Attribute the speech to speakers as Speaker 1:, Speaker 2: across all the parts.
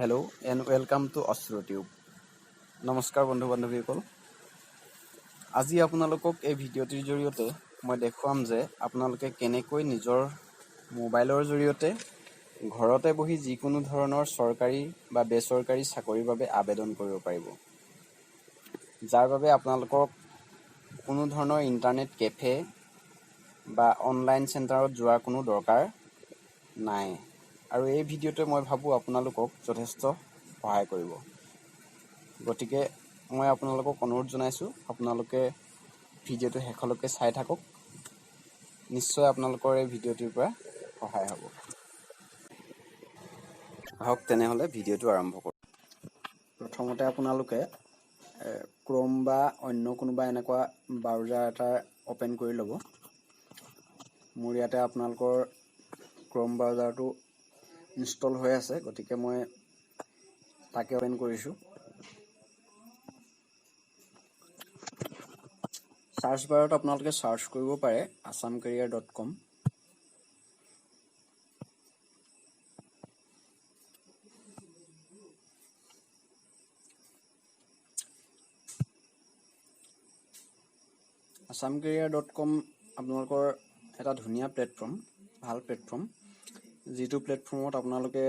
Speaker 1: Hello and welcome to AstroTube. নমস্কাৰ বন্ধু বান্ধৱীসকল। আজি আপোনালোকক এই ভিডিঅ'টিৰ জৰিয়তে মই দেখুৱাম যে আপোনালোকে কেনেকৈ নিজৰ মোবাইলৰ জৰিয়তে ঘৰতে বহি যিকোনো ধৰণৰ চৰকাৰী বা বেচৰকাৰী চাকৰিৰ বাবে আবেদন কৰিব পাৰিব। যাৰ বাবে আপোনালোকক কোনো ধৰণৰ ইণ্টাৰনেট কেফে বা অনলাইন চেণ্টাৰত যোৱাৰ কোনো দৰকাৰ নাই। আৰু এই ভিডিঅ'টোৱে মই ভাবোঁ আপোনালোকক যথেষ্ট সহায় কৰিব। গতিকে মই আপোনালোকক অনুৰোধ জনাইছোঁ আপোনালোকে ভিডিঅ'টো শেষলৈকে চাই থাকক। নিশ্চয় আপোনালোকৰ এই ভিডিঅ'টোৰ পৰা সহায় হ'ব। আহক তেনেহ'লে ভিডিঅ'টো আৰম্ভ কৰোঁ। প্ৰথমতে আপোনালোকে ক্ৰোম বা অন্য কোনোবা এনেকুৱা ব্ৰাউজাৰ এটা অ'পেন কৰি ল'ব। মোৰ ইয়াতে আপোনালোকৰ ক্ৰোম ব্ৰাউজাৰটো ইনষ্টল হৈ আছে, গতিকে মই তাকে অপেন কৰিছোঁ। সাৰ্চ বাৰত আপোনালোকে সাৰ্চ কৰিব পাৰে assamcareer.com। assamcareer.com আপোনালোকৰ এটা ধুনীয়া প্লেটফৰ্ম, ভাল প্লেটফৰ্ম, যিটো প্লেটফৰ্মত আপোনালোকে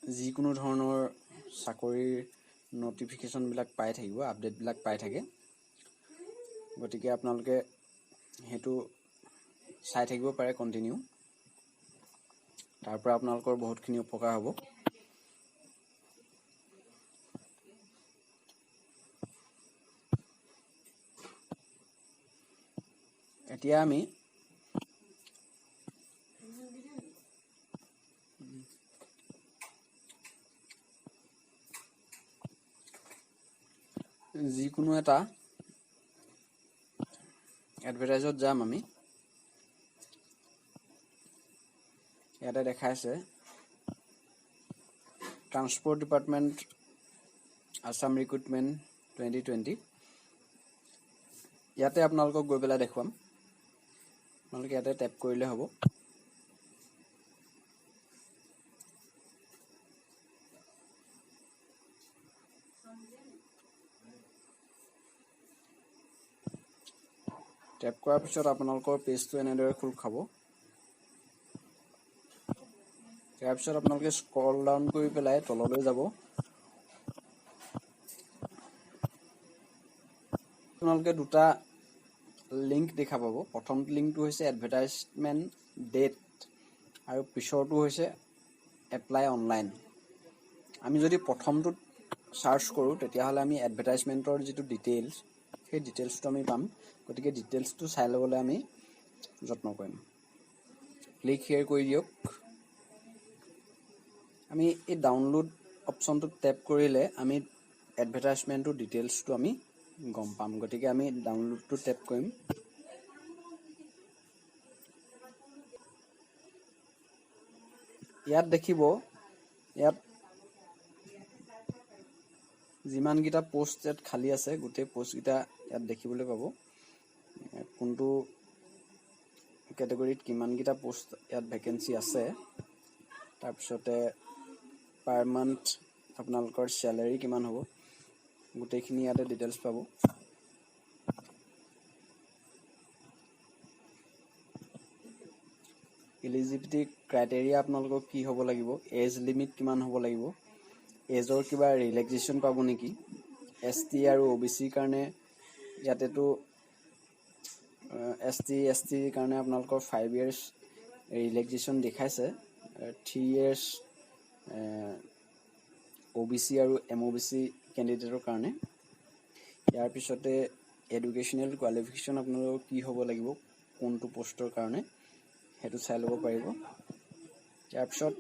Speaker 1: যিকোনো ধৰণৰ চাকৰিৰ নটিফিকেশ্যনবিলাক পাই থাকিব, আপডেটবিলাক পাই থাকে। গতিকে আপোনালোকে সেইটো চাই থাকিব পাৰে কণ্টিনিউ। তাৰ পৰা আপোনালোকৰ বহুতখিনি উপকাৰ হ'ব। এতিয়া আমি যিকোনো এটা এডভাৰটাইজত যাম। আমি ইয়াতে দেখাইছে ট্ৰান্সপৰ্ট ডিপাৰ্টমেণ্ট আছাম ৰিক্ৰুটমেণ্ট 2020। ইয়াতে আপোনালোকক গৈ পেলাই দেখুৱাম। আপোনালোকে ইয়াতে টেপ কৰিলে হ'ব। টেপ কৰাৰ পিছত আপোনালোকৰ পেজটো এনেদৰে খোল খাব। তাৰপিছত আপোনালোকে স্ক্ৰল ডাউন কৰি পেলাই তললৈ যাব। আপোনালোকে দুটা লিংক দেখা পাব। প্ৰথম লিংকটো হৈছে এডভাৰটাইজমেণ্ট ডেট আৰু পিছৰটো হৈছে এপ্লাই অনলাইন। আমি যদি প্ৰথমটোত সাৰ্চ কৰোঁ তেতিয়াহ'লে আমি এডভাৰটাইজমেণ্টৰ যিটো ডিটেইলছ, সেই ডিটেইলছটো আমি পাম। গতিকে ডিটেইলছটো চাই ল'বলৈ আমি যত্ন কৰিম। ক্লিক হিয়েৰ কৰি দিয়ক। আমি এই ডাউনলোড অপশ্যনটোত টেপ কৰিলে আমি এডভাৰটাইজমেণ্টৰ ডিটেইলছটো আমি গম পাম। গতিকে আমি ডাউনলোডটো টেপ কৰিম। ইয়াত দেখিব, ইয়াত যিমানকেইটা পোষ্ট ইয়াত খালী আছে গোটেই পোষ্টকেইটা ইয়াত দেখিবলৈ পাব। কোনটো কেটেগৰীত কিমানকেইটা পোষ্ট ইয়াত ভেকেঞ্চি আছে, তাৰপিছতে পাৰ মান্থ আপোনালোকৰ চেলাৰী কিমান হ'ব, গোটেইখিনি ইয়াতে ডিটেইলছ পাব। এলিজিবিলিটি ক্ৰাইটেৰিয়া আপোনালোকৰ কি হ'ব লাগিব, এজ লিমিট কিমান হ'ব লাগিব, এজৰ কিবা ৰিলেক্সেশ্যন পাব নেকি। ST আৰু OBCৰ কাৰণে ইয়াতেতো ST কাৰণে আপোনালোকৰ 5 years ৰিলেক্সেশ্যন দেখাইছে, 3 years OBC আৰু MOBC কেণ্ডিডেটৰ কাৰণে। ইয়াৰ পিছতে এডুকেশ্যনেল কোৱালিফিকেশ্যন আপোনালোকৰ কি হ'ব লাগিব, কোনটো পষ্টৰ কাৰণে সেইটো চাই ল'ব পাৰিব। ইয়াৰ পিছত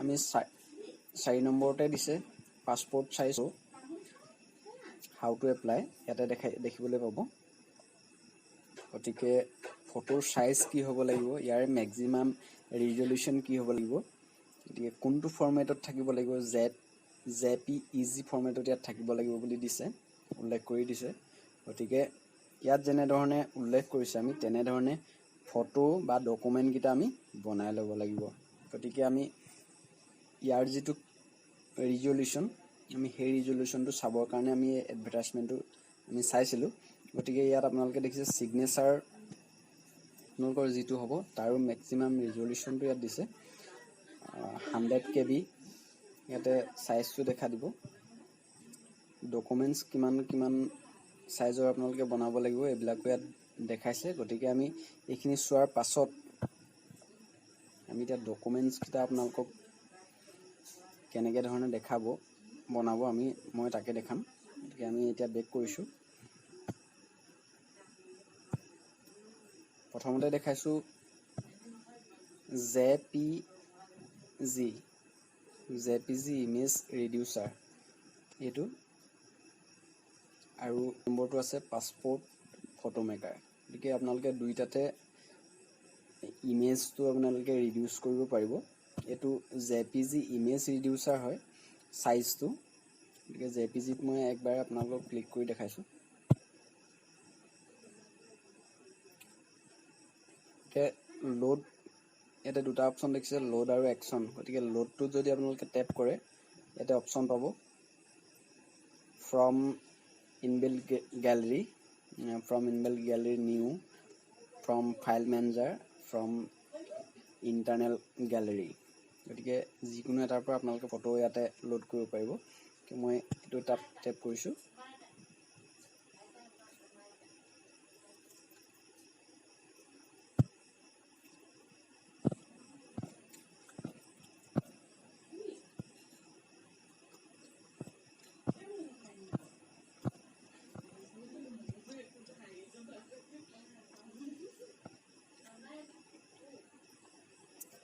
Speaker 1: আমি 4 নম্বৰতে দিছে passport size how to apply, ইয়াতে দেখিবলৈ পাব। গতিকে ফটোৰ চাইজ কি হ'ব লাগিব, ইয়াৰ মেক্সিমাম ৰিজলিউশ্যন কি হ'ব লাগিব, গতিকে কোনটো ফৰ্মেটত থাকিব লাগিব, JPEG ফৰ্মেটত ইয়াত থাকিব লাগিব বুলি দিছে, উল্লেখ কৰি দিছে। গতিকে ইয়াত যেনেধৰণে উল্লেখ কৰিছে আমি তেনেধৰণে ফটো বা ডকুমেণ্টকেইটা আমি বনাই ল'ব লাগিব। গতিকে আমি ইয়াৰ যিটো ৰিজলিউশ্যন আমি সেই ৰিজলিউশ্যনটো চাবৰ কাৰণে আমি এডভাৰটাইজমেণ্টটো আমি চাইছিলোঁ। গতিকে ইয়াত আপোনালোকে দেখিছে ছিগনেচাৰ আপোনালোকৰ যিটো হ'ব তাৰো মেক্সিমাম ৰিজলিউশ্যনটো ইয়াত দিছে 100 KB। ইয়াতে চাইজটো দেখা দিব, ডকুমেণ্টছ কিমান চাইজৰ আপোনালোকে বনাব লাগিব এইবিলাকো ইয়াত দেখাইছে। গতিকে আমি এইখিনি চোৱাৰ পাছত আমি এতিয়া ডকুমেণ্টছকেইটা আপোনালোকক কেনেকৈ ধৰণে বনাব মই তাকে দেখাম। গতিকে আমি এতিয়া বেক কৰিছোঁ। প্ৰথমতে দেখাইছোঁ JPG ইমেজ ৰিডিউচাৰ এইটো, আৰু নম্বৰটো আছে পাছপোৰ্ট ফটো মেকাৰ। গতিকে আপোনালোকে দুইটাতে ইমেজটো আপোনালোকে ৰিডিউচ কৰিব পাৰিব। এইটো JPG ইমেজ ৰিডিউচাৰ হয় চাইজটো। গতিকে JPGত মই একবাৰ আপোনালোকক ক্লিক কৰি দেখাইছোঁ। লোড ইয়াতে দুটা অপশ্যন দেখিছে, লোড আৰু একশ্যন। গতিকে লোডটোত যদি আপোনালোকে টেপ কৰে ইয়াতে অপশ্যন পাব from inbuilt gallery new, from file manager, from internal gallery. গতিকে যিকোনো এটাৰ পৰা আপোনালোকে ফটো ইয়াতে লোড কৰিব পাৰিব। মই এইটো তাত টেপ কৰিছোঁ।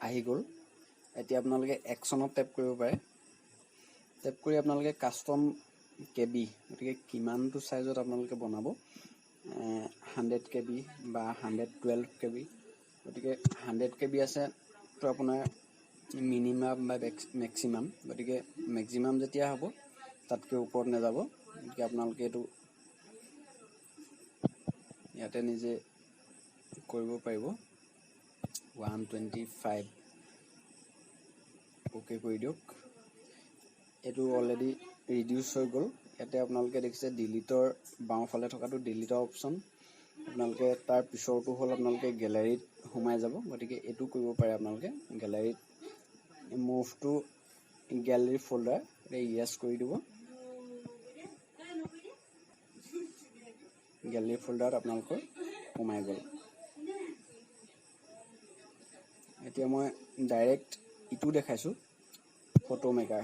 Speaker 1: আহি গ'ল। এতিয়া আপোনালোকে একশ্যনত টেপ কৰিব পাৰে। টেপ কৰি আপোনালোকে কাষ্টম KB, গতিকে কিমানটো চাইজত আপোনালোকে বনাব, 100 KB বা 112 KB। গতিকে 100 KB আছে তো আপোনাৰ মিনিমাম বা মেক্সিমাম। গতিকে মেক্সিমাম যেতিয়া হ'ব তাতকৈ ওপৰত নাযাব। গতিকে আপোনালোকে এইটো ইয়াতে নিজে কৰিব পাৰিব। 125 অ'কে কৰি দিয়ক। এইটো অলৰেডি ৰিডিউচ হৈ গ'ল। ইয়াতে আপোনালোকে দেখিছে ডিলিটৰ বাওঁফালে থকাটো ডিলিটৰ অপশ্যন। আপোনালোকে তাৰ পিছৰটো হ'ল আপোনালোকে গেলেৰীত সোমাই যাব। গতিকে এইটো কৰিব পাৰে আপোনালোকে গেলেৰীত মুভ টু গেলেৰী ফল্ডাৰ য়েছ কৰি দিব। গেলেৰী ফল্ডাৰত আপোনালোকৰ সোমাই গ'ল। এতিয়া মই ডাইৰেক্ট ইটো দেখাইছোঁ ফটো মেকাৰ।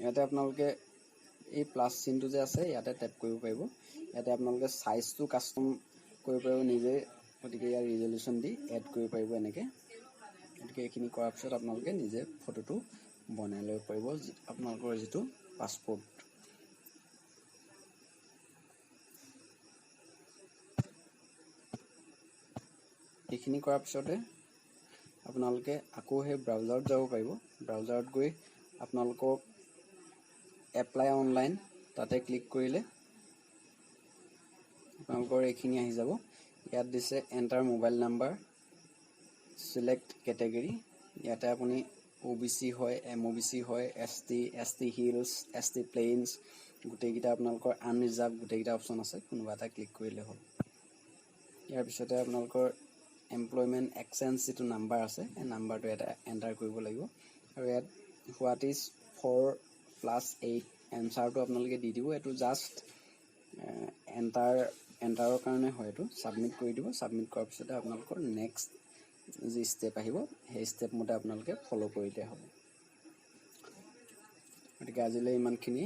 Speaker 1: ইয়াতে আপোনালোকে এই প্লাছ চিনটো যে আছে ইয়াতে টেপ কৰিব পাৰিব। ইয়াতে আপোনালোকে চাইজটো কাষ্টম কৰিব পাৰিব নিজে। গতিকে ইয়াৰ ৰিজলিউশ্যন দি এড কৰিব পাৰিব এনেকৈ। গতিকে এইখিনি কৰাৰ পিছত আপোনালোকে নিজে ফটোটো বনাই ল'ব পাৰিব আপোনালোকৰ যিটো পাছপোৰ্ট। এইখিনি কৰাৰ পিছতে আপোনালোকে আকৌ সেই ব্ৰাউজাৰত যাব পাৰিব। ব্ৰাউজাৰত গৈ আপোনালোকক এপ্লাই অনলাইন তাতে ক্লিক কৰিলে আপোনালোকৰ এইখিনি আহি যাব। ইয়াত দিছে enter mobile number, select category. ইয়াতে আপুনি OBC হয়, MOBC হয়, ST হিলছ, ST প্লেইনছ, গোটেইকেইটা আপোনালোকৰ আনৰিজাৰ্ভ গোটেইকেইটা অপশ্যন আছে। কোনোবা এটা ক্লিক কৰিলে হ'ল। ইয়াৰ পিছতে আপোনালোকৰ এমপ্লয়মেণ্ট এক্সচেঞ্জ যিটো নাম্বাৰ আছে সেই নাম্বাৰটো এটা এণ্টাৰ কৰিব লাগিব। আৰু ইয়াত হোৱাট ইজ 4+8 এনচাৰটো আপোনালোকে দি দিব। এইটো জাষ্ট এণ্টাৰৰ কাৰণে হয়। এইটো ছাবমিট কৰি দিব। ছাবমিট কৰাৰ পিছতে আপোনালোকৰ নেক্সট যি ষ্টেপ আহিব সেই ষ্টেপ মতে আপোনালোকে ফ'ল' কৰিলে হ'ব। গতিকে আজিলৈ ইমানখিনি।